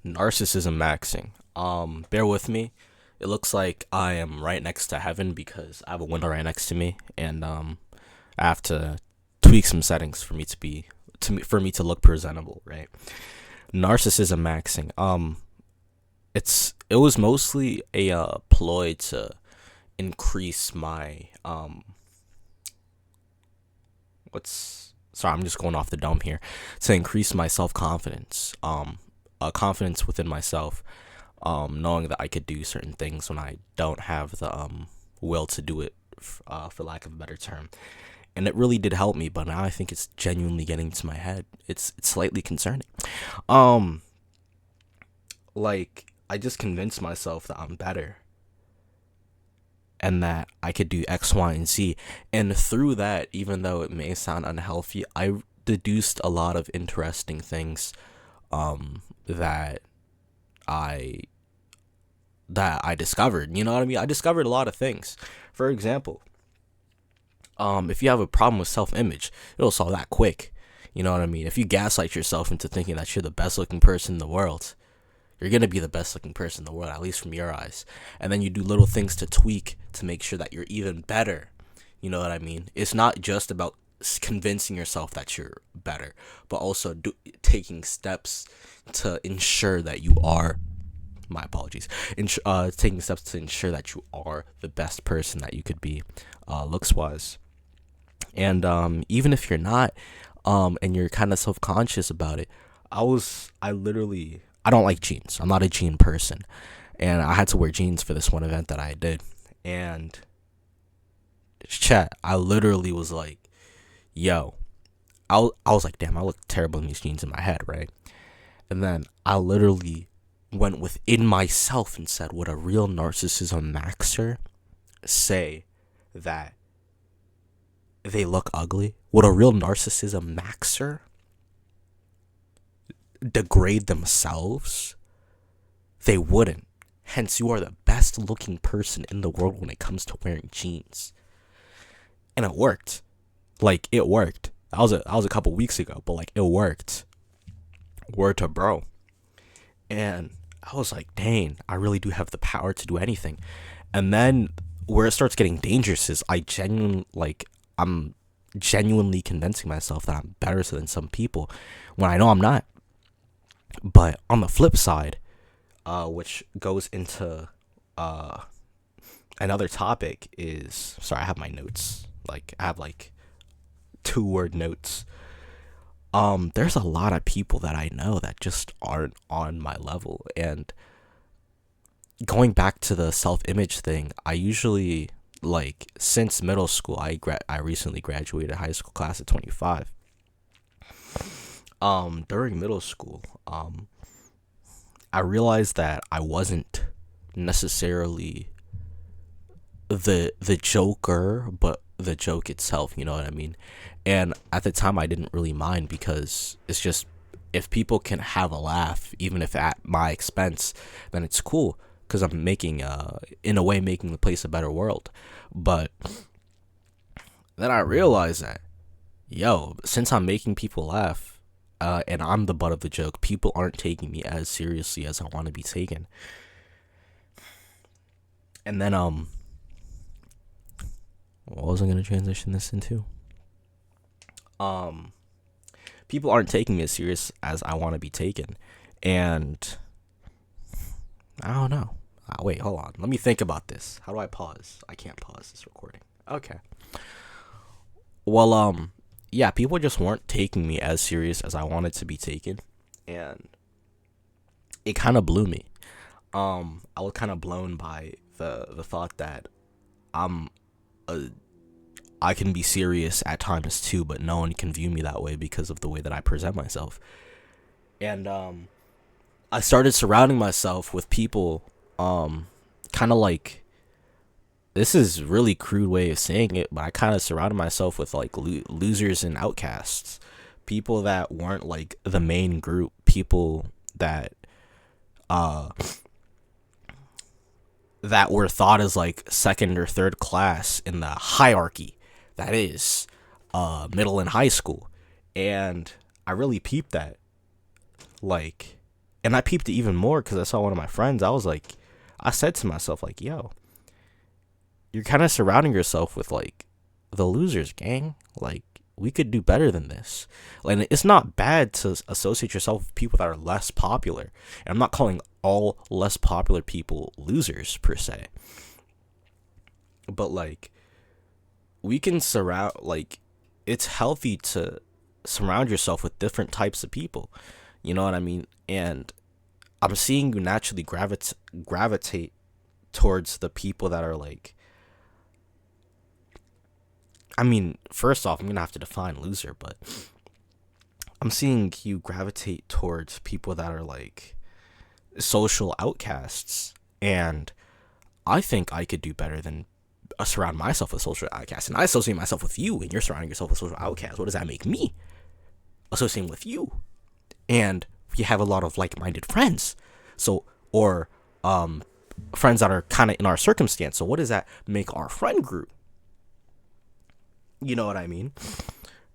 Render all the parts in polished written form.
Narcissismaxxing. Bear with me. It looks like I am right next to heaven because I have a window right next to me, and I have to tweak some settings for me to be for me to look presentable, right? Narcissismaxxing. It was mostly a ploy to increase my what's sorry, I'm just going off the dome here, to increase my self confidence, confidence within myself, knowing that I could do certain things when I don't have the will to do it, for lack of a better term. And it really did help me, but now I think it's genuinely getting to my head. It's slightly concerning. Um, like I just convinced myself that I'm better and that I could do X, Y, and Z. And through that, even though it may sound unhealthy, I deduced a lot of interesting things that I I discovered. You know what I mean? I discovered a lot of things. For example, if you have a problem with self-image, it'll solve that quick. You know what I mean? If you gaslight yourself into thinking that you're the best looking person in the world, you're gonna be the best looking person in the world, at least from your eyes. And then you do little things to tweak to make sure that you're even better. You know what I mean? It's not just about convincing yourself that you're better, but also taking steps to ensure that you are. My apologies. Taking steps to ensure that you are the best person that you could be, looks wise. And even if you're not, and you're kind of self conscious about it, I don't like jeans. I'm not a jean person, and I had to wear jeans for this one event that I did. And chat, I literally was like, yo, I was like, damn, I look terrible in these jeans in my head, right? And then I literally went within myself and said, would a real narcissism maxer say that they look ugly? Would a real narcissism maxer degrade themselves? They wouldn't. Hence, you are the best looking person in the world when it comes to wearing jeans. And it worked. Like, it worked. That was a couple weeks ago, but like, it worked. Word to bro. And I was like, dang, I really do have the power to do anything. And then where it starts getting dangerous is I'm genuinely convincing myself that I'm better than some people when I know I'm not. But on the flip side, which goes into another topic, is sorry, I have my notes. Like, I have like 2-word notes. There's a lot of people that I know that just aren't on my level. And going back to the self-image thing, I usually, like, since middle school, I recently graduated high school class of 25. During middle school, I realized that I wasn't necessarily the joker, but the joke itself, you know what I mean? And at the time I didn't really mind, because it's just, if people can have a laugh, even if at my expense, then it's cool, because I'm making in a way making the place a better world. But then I realized that, yo, since I'm making people laugh, and I'm the butt of the joke, people aren't taking me as seriously as I want to be taken. And then what was I gonna transition this into? Um, People aren't taking me as serious as I want to be taken, and I don't know. Wait, hold on. Let me think about this. How do I pause? I can't pause this recording. Okay. Well, yeah, people just weren't taking me as serious as I wanted to be taken, and it kind of blew me. I was kind of blown by the thought that I'm a I can be serious at times too, but no one can view me that way because of the way that I present myself. And I started surrounding myself with people, kind of like, this is a really crude way of saying it, but I kind of surrounded myself with like losers and outcasts, people that weren't like the main group, people that uh that were thought as like second or third class in the hierarchy that is middle and high school. And I really peeped that, like, And I peeped it even more because I saw one of my friends. I said to myself, like, yo, you're kind of surrounding yourself with, like, the losers, gang. Like, we could do better than this. And it's not bad to associate yourself with people that are less popular. And I'm not calling all less popular people losers, per se. But, like, we can it's healthy to surround yourself with different types of people. You know what I mean? And I'm seeing you naturally gravitate towards the people that are like, I mean, first off, I'm gonna have to define loser, but I'm seeing you gravitate towards people that are like social outcasts, and I think I could do better than surround myself with social outcasts. And I associate myself with you, and you're surrounding yourself with social outcasts. What does that make me? Associating with you, and we have a lot of like-minded friends, or friends that are kind of in our circumstance. So what does that make our friend group? You know what I mean?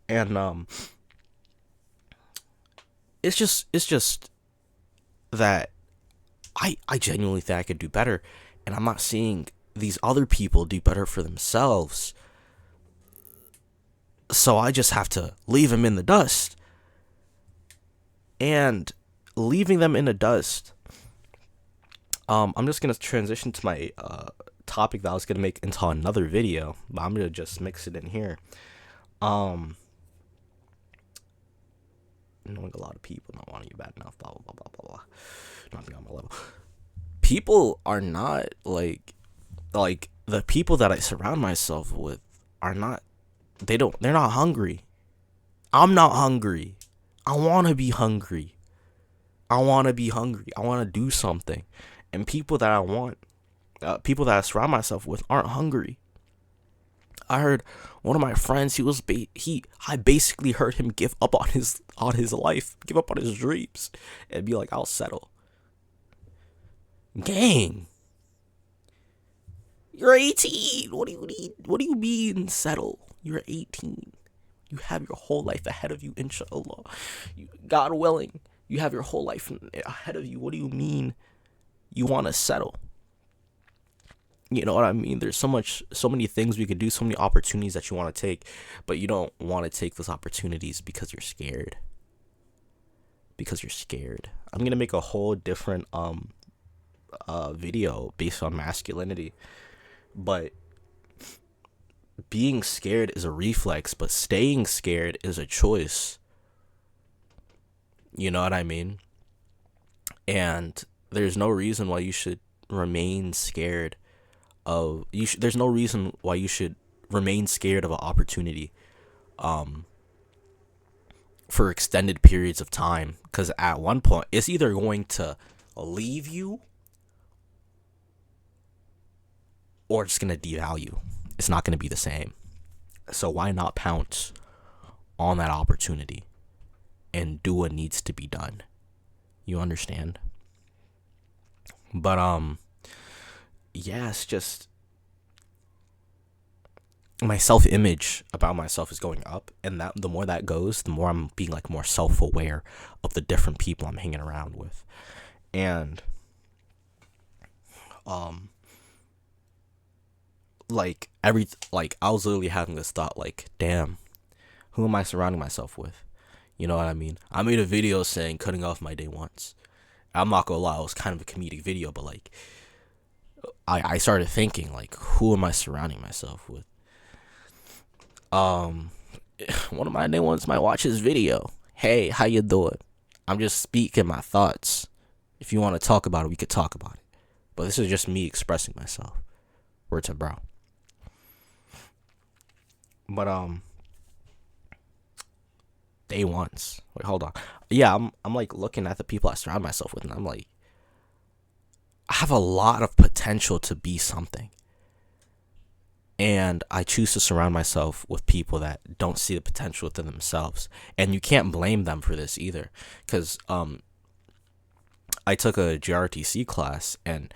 And it's just that I genuinely think I could do better, and I'm not seeing these other people do better for themselves. So I just have to leave them in the dust. And leaving them in the dust, I'm just gonna transition to my topic that I was gonna make into another video, but I'm gonna just mix it in here. Knowing a lot of people not wanting you bad enough, blah blah blah blah blah blah, not being on my level. People are not like the people that I surround myself with are not. They're not hungry. I'm not hungry. I want to be hungry. I want to to do something. And people that I surround myself with aren't hungry. I heard one of my friends, I basically heard him give up on his life, give up on his dreams, and be like, I'll settle. Gang, you're 18. What do you mean settle? You're 18. You have your whole life ahead of you, inshallah. God willing, you have your whole life ahead of you. What do you mean you want to settle? You know what I mean? There's so many things we could do, so many opportunities that you want to take, but you don't want to take those opportunities because you're scared. I'm going to make a whole different video based on masculinity, but being scared is a reflex, but staying scared is a choice. You know what I mean? And there's no reason why you should remain scared there's no reason why you should remain scared of an opportunity for extended periods of time, because at one point it's either going to leave you or it's going to devalue. It's not going to be the same. So why not pounce on that opportunity and do what needs to be done? You understand? But yeah, it's just my self-image about myself is going up, and that the more that goes, the more I'm being like more self-aware of the different people I'm hanging around with. And I was literally having this thought, like, damn, who am I surrounding myself with? You know what I mean? I made a video saying cutting off my day once. I'm not gonna lie, it was kind of a comedic video, but like I started thinking, like, who am I surrounding myself with? One of my day ones might watch this video. Hey, how you doing? I'm just speaking my thoughts. If you want to talk about it, we could talk about it. But this is just me expressing myself. Word to bro. But day ones. Wait, hold on. Yeah, I'm like looking at the people I surround myself with, and I'm like, I have a lot of potential to be something. And I choose to surround myself with people that don't see the potential within themselves. And you can't blame them for this either. Because I took a GRTC class and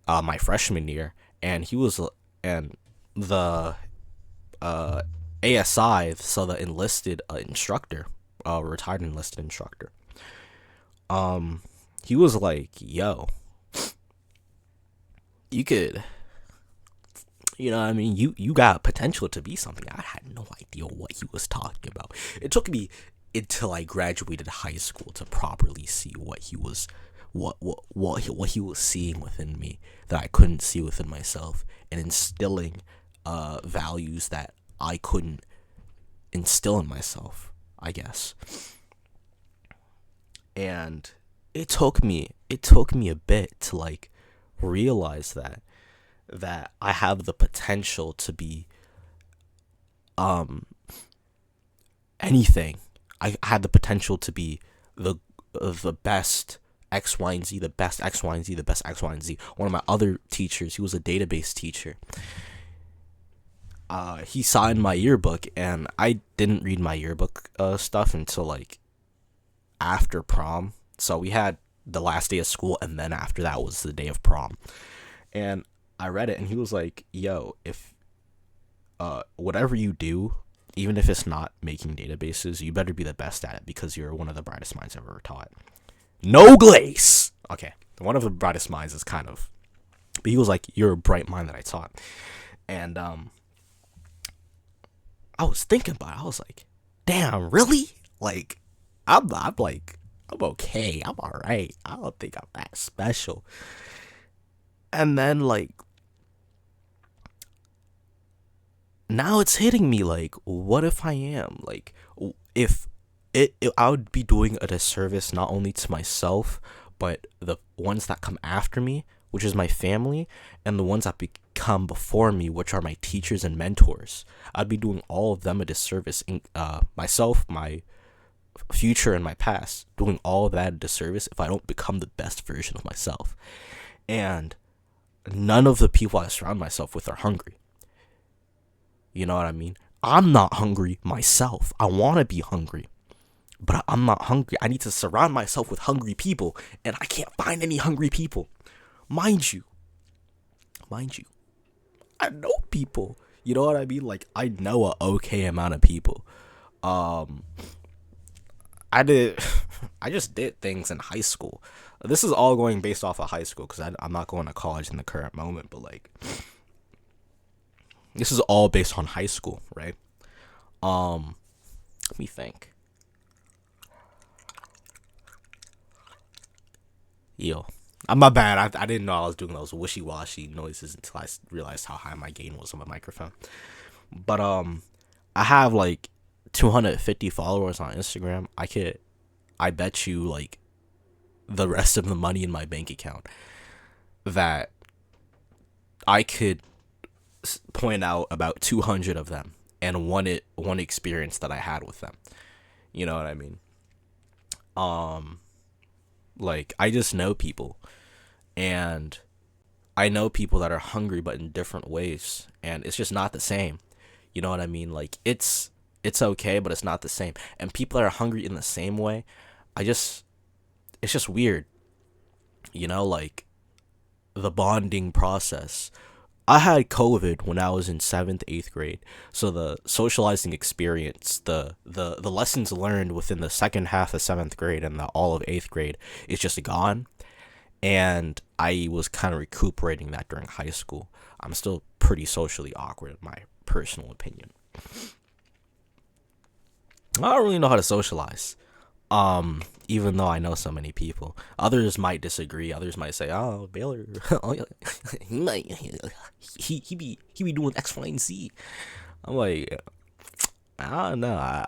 my freshman year, and the ASI, so the enlisted instructor, retired enlisted instructor, he was like, yo, you could, you know what I mean? You got potential to be something. I had no idea what he was talking about. It took me until I graduated high school to properly see what he was what he was seeing within me that I couldn't see within myself, and instilling values that I couldn't instill in myself, I guess. And it took me a bit to like realize that I have the potential to be anything. I had the potential to be the best X, Y, and Z, the best X, Y, and Z, the best X, Y, and Z. One of my other teachers, he was a database teacher. He signed my yearbook, and I didn't read my yearbook stuff until like after prom. So we had the last day of school, and then after that was the day of prom. And I read it, and he was like, yo, if whatever you do, even if it's not making databases, you better be the best at it, because you're one of the brightest minds I've ever taught. No glaze. Okay, one of the brightest minds is kind of, but he was like, you're a bright mind that I taught. And I was thinking about it. I was like, damn, really? Like, I'm okay. I'm all right. I don't think I'm that special. And then like, now it's hitting me like, what if I am? Like, if I would be doing a disservice not only to myself, but the ones that come after me, which is my family, and the ones that come before me, which are my teachers and mentors. I'd be doing all of them a disservice. Myself, my future, and my past, doing all of that a disservice if I don't become the best version of myself. And none of the people I surround myself with are hungry. You know what I mean? I'm not hungry myself. I want to be hungry, but I'm not hungry. I need to surround myself with hungry people, and I can't find any hungry people. Mind you, I know people. You know what I mean? Like, I know a okay amount of people. I just did things in high school. This is all going based off of high school, because I'm not going to college in the current moment, but like, this is all based on high school, right? Let me think. Yo, I'm my bad. I didn't know I was doing those wishy-washy noises until I realized how high my gain was on my microphone. But I have like 250 followers on Instagram. I bet you like the rest of the money in my bank account that I could point out about 200 of them and one experience that I had with them. You know what I mean? Like, I just know people, and I know people that are hungry but in different ways, and it's just not the same. You know what I mean? Like, it's okay, but it's not the same. And people that are hungry in the same way, it's just weird. You know, like, the bonding process. I had COVID when I was in 7th, 8th grade. So the socializing experience, the lessons learned within the second half of 7th grade and all of 8th grade is just gone. And I was kind of recuperating that during high school. I'm still pretty socially awkward, in my personal opinion. I don't really know how to socialize. Even though I know so many people. Others might disagree. Others might say, oh, Baylor, he be doing X, Y, and Z. I'm like, I don't know. I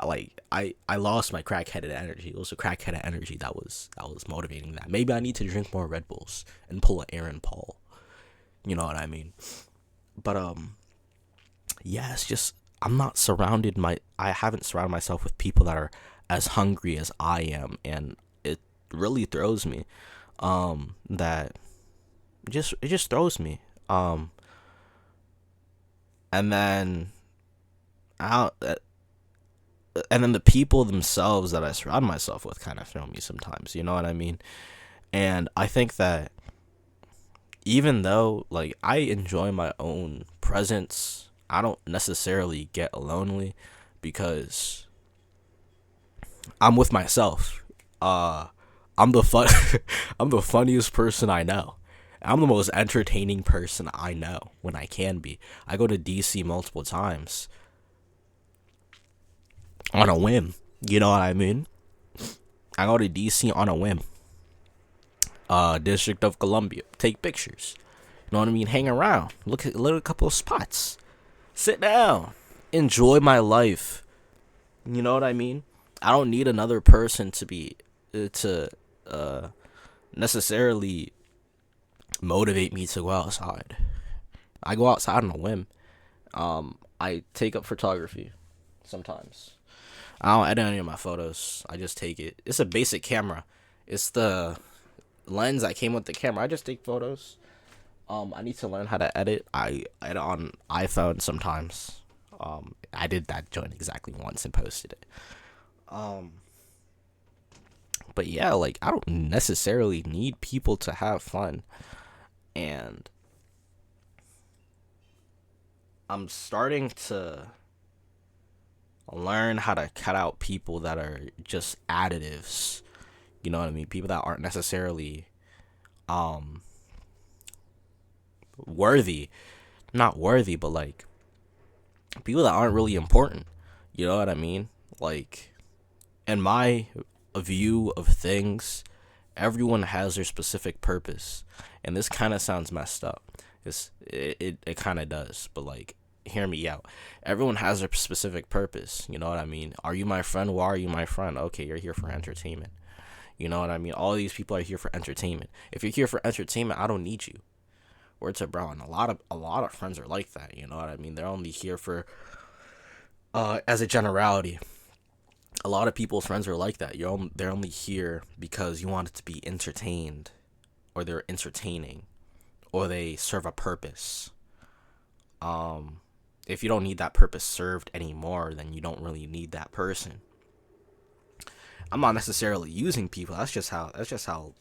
lost my crackheaded energy. It was a crackheaded energy that was motivating that. Maybe I need to drink more Red Bulls and pull an Aaron Paul. You know what I mean? But yeah, it's just, I haven't surrounded myself with people that are as hungry as I am, and it really throws me. It just throws me. And then the people themselves that I surround myself with kind of throw me sometimes. You know what I mean? And I think that even though like I enjoy my own presence, I don't necessarily get lonely because I'm with myself. I'm I'm the fun I'm the funniest person I know. I'm the most entertaining person I know when I can be. I go to DC multiple times on a whim. You know what I mean? I go to DC on a whim. District of Columbia. Take pictures. You know what I mean? Hang around. Look at a couple of spots. Sit down. Enjoy my life. You know what I mean? I don't need another person to be to necessarily motivate me to go outside. I go outside on a whim. I take up photography sometimes. I don't edit any of my photos. I just take it. It's a basic camera. It's the lens that came with the camera. I just take photos. I need to learn how to edit. I edit on iPhone sometimes. I did that joint exactly once and posted it. But yeah, like, I don't necessarily need people to have fun. And I'm starting to learn how to cut out people that are just additives. You know what I mean? People that aren't necessarily worthy. Not worthy, but like people that aren't really important. You know what I mean? Like, in my view of things, everyone has their specific purpose. And this kind of sounds messed up. It kind of does, but like, hear me out. Everyone has their specific purpose. You know what I mean? Are you my friend? Why are you my friend? Okay, you're here for entertainment. You know what I mean? All these people are here for entertainment. If you're here for entertainment, I don't need you. Word to bro, and a lot of friends are like that. You know what I mean? They're only here for as a generality. A lot of people's friends are like that. They're only here because you want it to be entertained, or they're entertaining, or they serve a purpose. If you don't need that purpose served anymore, then you don't really need that person. I'm not necessarily using people. That's just how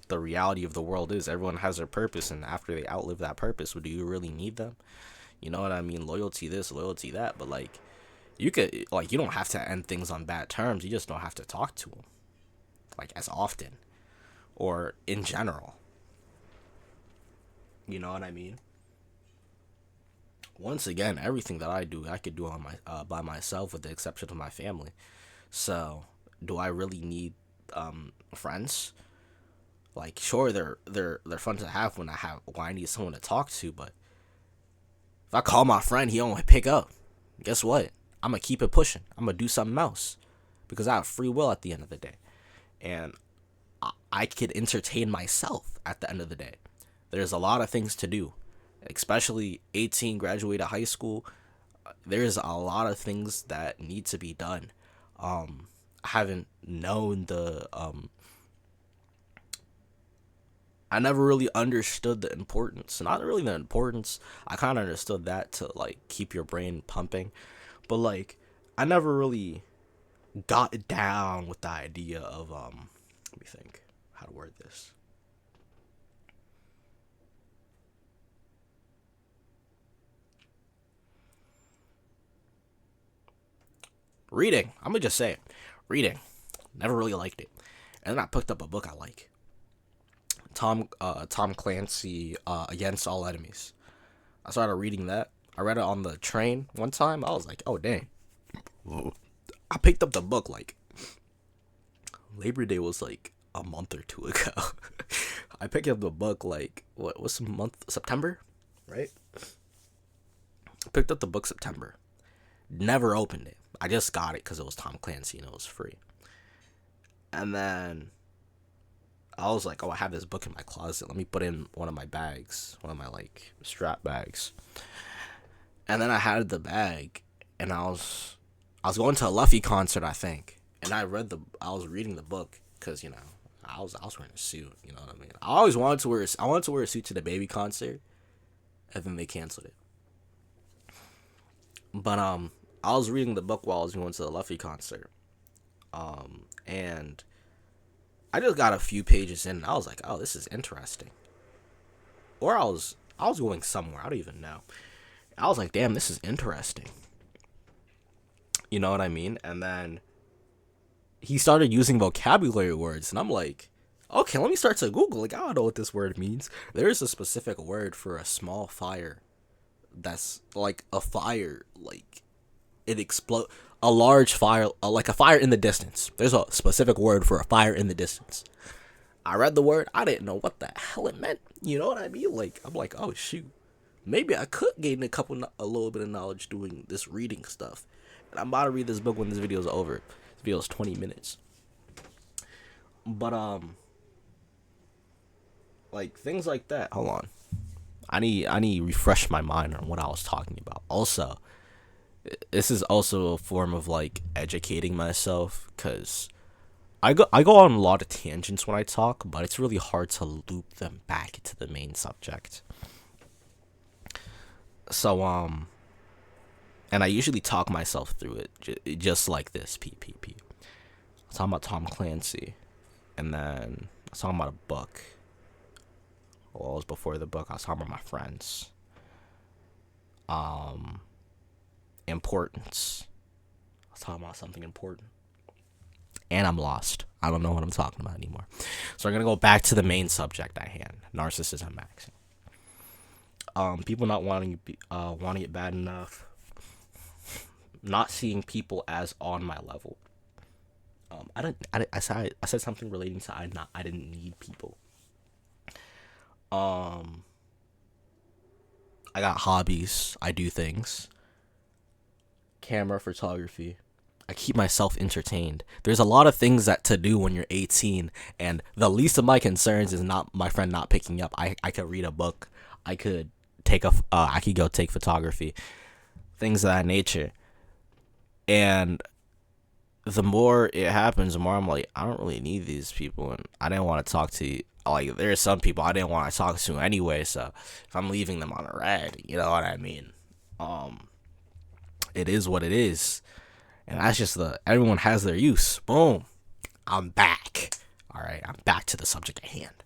the reality of the world is. Everyone has their purpose, and after they outlive that purpose, do you really need them? You know what I mean? Loyalty this, loyalty that, but like, you don't have to end things on bad terms. You just don't have to talk to them like as often, or in general. You know what I mean? Once again, everything that I do, I could do on my by myself, with the exception of my family. So, do I really need friends? Like, sure, they're fun to have when I need someone to talk to, but if I call my friend, he don't pick up. Guess what? I'm gonna keep it pushing. I'm gonna do something else, because I have free will at the end of the day, and I could entertain myself at the end of the day. There's a lot of things to do, especially 18, graduated high school. There's a lot of things that need to be done. I haven't known I never really understood the importance. Not really the importance. I kind of understood that to, like, keep your brain pumping. But, like, I never really got down with the idea of, let me think how to word this. Reading. I'm going to just say it. Reading. Never really liked it. And then I picked up a book I like. Tom Clancy, Against All Enemies. I started reading that. I read it on the train one time. I was like, oh, dang. I picked up the book, like, Labor Day was, like, a month or two ago. I picked up the book, like, what's the month? September? Right? Picked up the book September. Never opened it. I just got it because it was Tom Clancy and it was free. And then I was like, oh, I have this book in my closet. Let me put in one of my bags, one of my, like, strap bags. And then I had the bag, and I was going to a Luffy concert, I think. And I was reading the book because, you know, I was wearing a suit. You know what I mean? I wanted to wear a suit to the Baby concert, and then they canceled it. But I was reading the book while I was going to the Luffy concert. And I just got a few pages in, and I was like, oh, this is interesting. Or I was going somewhere, I don't even know. I was like, damn, this is interesting. You know what I mean? And then he started using vocabulary words, and I'm like, Okay, let me start to Google. Like, I don't know what this word means. There is a specific word for a small fire. That's like a fire, like it explode. A large fire, like a fire in the distance. There's a specific word for a fire in the distance. I read the word. I didn't know what the hell it meant. You know what I mean? Like, I'm like, oh shoot, maybe I could gain a little bit of knowledge doing this reading stuff. And I'm about to read this book when this video is over. This video is 20 minutes. But like things like that. Hold on. I need to refresh my mind on what I was talking about. Also, this is also a form of like educating myself, because I go on a lot of tangents when I talk, but it's really hard to loop them back into the main subject. So and I usually talk myself through it just like this. I'm talking about Tom Clancy, and then I was talking about a book. Well, it was before the book. I was talking about my friends. Importance. I was talking about something important. And I'm lost. I don't know what I'm talking about anymore. So I'm gonna go back to the main subject at hand: Narcissismaxxing. People not wanting it bad enough. Not seeing people as on my level. I said something relating to I didn't need people. I got hobbies. I do things. Camera photography. I keep myself entertained. There's a lot of things that to do when you're 18, and the least of my concerns is not my friend not picking up. I could read a book. I could I could go take photography. Things of that nature. And the more it happens, the more I'm like, I don't really need these people, and I didn't want to talk to you. Like, there are some people I didn't want to talk to anyway, so if I'm leaving them on a red, you know what I mean? It is what it is. And that's just everyone has their use. Boom. I'm back. All right, I'm back to the subject at hand.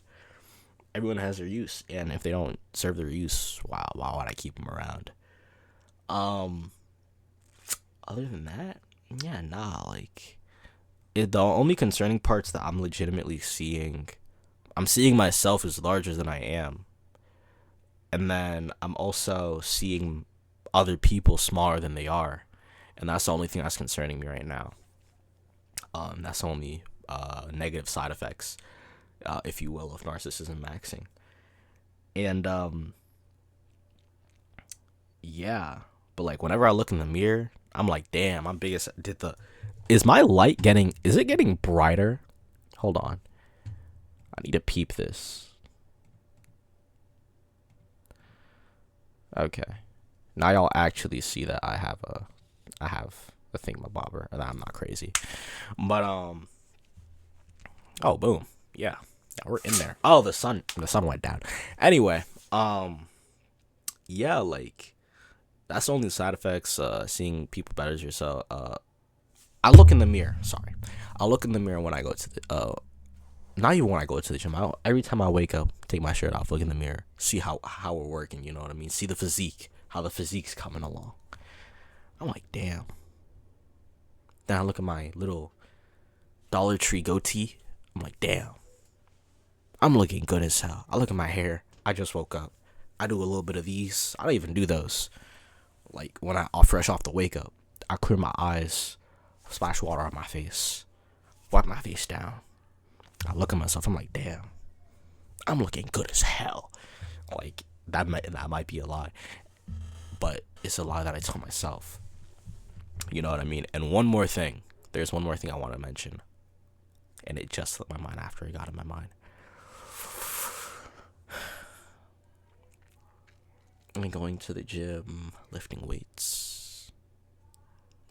Everyone has their use, and if they don't serve their use, why would I keep them around? Other than that, yeah, nah, like, the only concerning parts that I'm legitimately seeing, I'm seeing myself as larger than I am. And then I'm also seeing other people smaller than they are. And that's the only thing that's concerning me right now. That's the only negative side effects, if you will, of Narcissismaxxing. And yeah, but like whenever I look in the mirror, I'm like, damn, I'm big as is my light getting brighter? Hold on. I need to peep this. Okay. Now y'all actually see that I have a thingamabobber, and I'm not crazy. But oh, boom. Yeah, we're in there. Oh, the sun went down. Anyway, yeah, like that's the only side effects. Seeing people better as yourself. I look in the mirror. Sorry, I look in the mirror when I go to the not even when I go to the gym. Every time I wake up, take my shirt off, look in the mirror, see how we're working. You know what I mean? See the physique, how the physique's coming along. I'm like, damn. Then I look at my little Dollar Tree goatee. I'm like, damn. I'm looking good as hell. I look at my hair. I just woke up. I do a little bit of these. I don't even do those. Like when I fresh off the wake up, I clear my eyes, splash water on my face, wipe my face down. I look at myself. I'm like, damn. I'm looking good as hell. Like that might be a lie, but it's a lie that I tell myself. You know what I mean? And one more thing. There's one more thing I want to mention. And it just slipped my mind after it got in my mind. I'm going to the gym, lifting weights,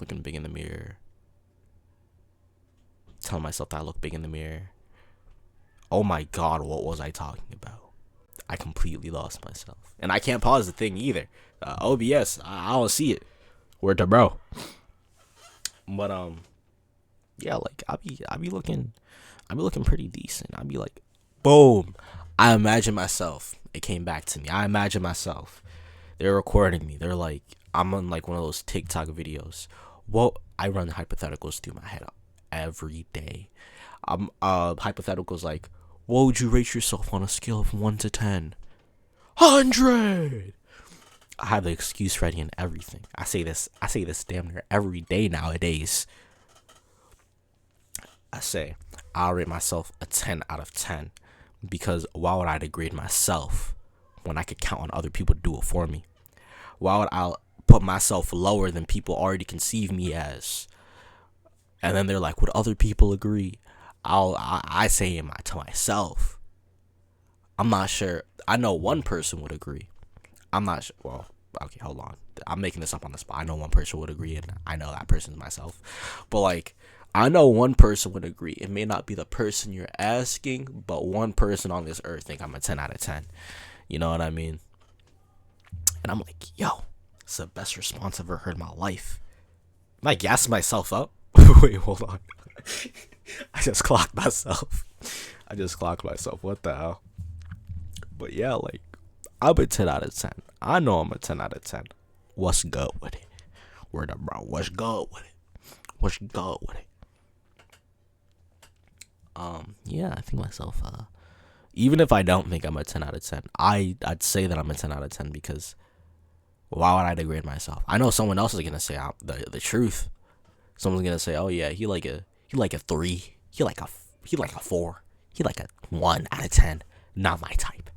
looking big in the mirror, telling myself that I look big in the mirror. Oh my God, what was I talking about? I completely lost myself. And I can't pause the thing either. OBS, I don't see it. Word to bro. But yeah, like I be looking pretty decent. I be like, boom. I imagine myself. It came back to me. I imagine myself. They're recording me. They're like, I'm on like one of those TikTok videos. Well, I run hypotheticals through my head every day. Hypotheticals like, What would you rate yourself on a scale of 1 to 10? 100. I have the excuse ready and everything. I say this damn near every day nowadays. I say I'll rate myself a 10 out of 10 because why would I degrade myself when I could count on other people to do it for me? Why would I put myself lower than people already conceive me as? And then they're like, would other people agree? I say to myself, I'm not sure. I know one person would agree. I'm not sure. Well, okay, hold on. I'm making this up on the spot. I know one person would agree, and I know that person's myself. But like, I know one person would agree. It may not be the person you're asking, but one person on this earth think I'm a 10 out of 10. You know what I mean? And I'm like, yo, it's the best response I've ever heard in my life. Am I gassing myself up? Wait, hold on. I just clocked myself. What the hell? But yeah, like, I'm a 10 out of 10. I know I'm a 10 out of 10. What's good with it? Word up, bro. What's good with it? Yeah, I think myself, even if I don't think I'm a 10 out of 10, I'd say that I'm a 10 out of 10 because why would I degrade myself? I know someone else is gonna say the truth. Someone's gonna say, oh yeah, he like a 3, he like a 4, he like a 1 out of 10. Not my type.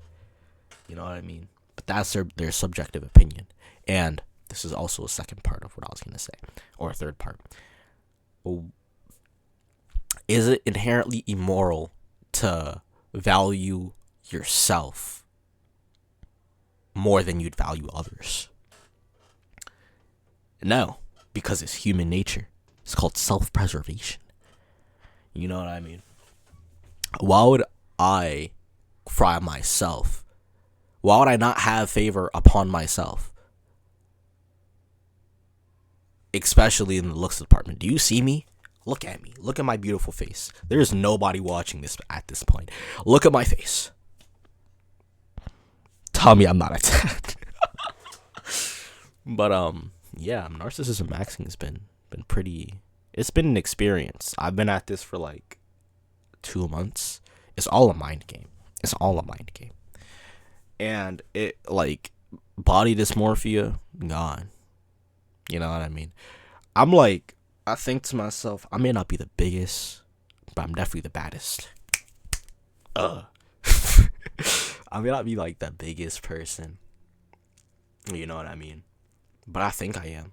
You know what I mean? But that's their subjective opinion. And this is also a second part of what I was gonna say, or a third part. Is it inherently immoral to value yourself more than you'd value others? No, because it's human nature. It's called self-preservation. You know what I mean? Why would I fry myself? Why would I not have favor upon myself? Especially in the looks department. Do you see me? Look at me. Look at my beautiful face. There's nobody watching this at this point. Look at my face. Tell me I'm not a 10. But yeah, narcissismaxxing has been pretty. It's been an experience. I've been at this for like 2 months. It's all a mind game. And it, like, body dysmorphia, gone. You know what I mean? I'm like, I think to myself, I may not be the biggest, but I'm definitely the baddest. I may not be like the biggest person. You know what I mean? But I think I am.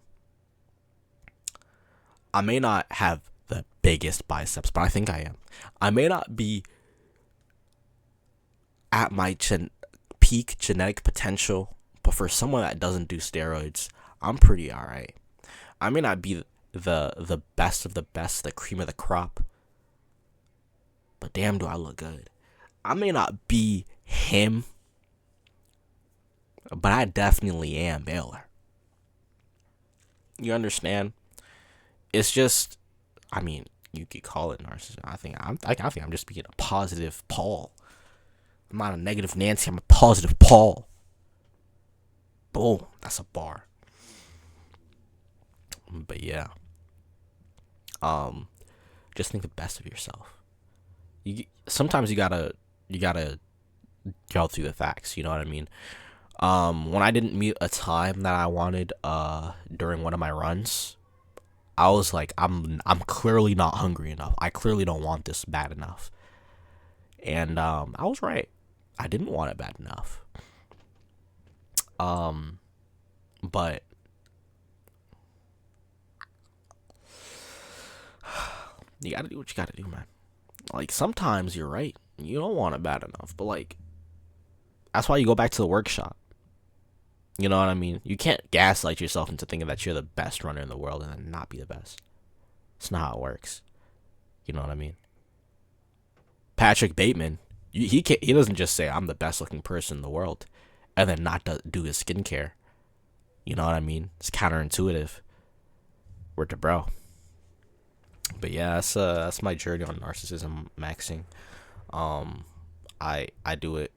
I may not have the biggest biceps, but I think I am. I may not be at my peak genetic potential, but for someone that doesn't do steroids, I'm pretty alright. I may not be the best of the best, the cream of the crop, but damn, do I look good. I may not be him, but I definitely am Baylor. You understand? It's just, I mean, you could call it narcissism. I think I'm just being a positive Paul. I'm not a negative Nancy. I'm a positive Paul. Boom. That's a bar. But yeah. Just think the best of yourself. Sometimes you gotta go through the facts. You know what I mean? When I didn't meet a time that I wanted during one of my runs, I was like, I'm clearly not hungry enough. I clearly don't want this bad enough. And I was right. I didn't want it bad enough. But you gotta do what you gotta do, man. Like, sometimes you're right. You don't want it bad enough. But like, that's why you go back to the workshop. You know what I mean? You can't gaslight yourself into thinking that you're the best runner in the world and then not be the best. It's not how it works. You know what I mean? Patrick Bateman, he doesn't just say I'm the best looking person in the world and then not do his skincare. You know what I mean? It's counterintuitive. Word to bro. But yeah, that's my journey on narcissismaxxing. I do it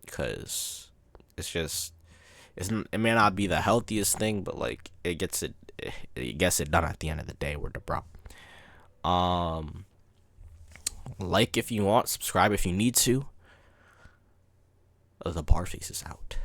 because it's just, it may not be the healthiest thing, but like it gets it done at the end of the day. Word to bro. Like if you want, subscribe if you need to. The Barface is out.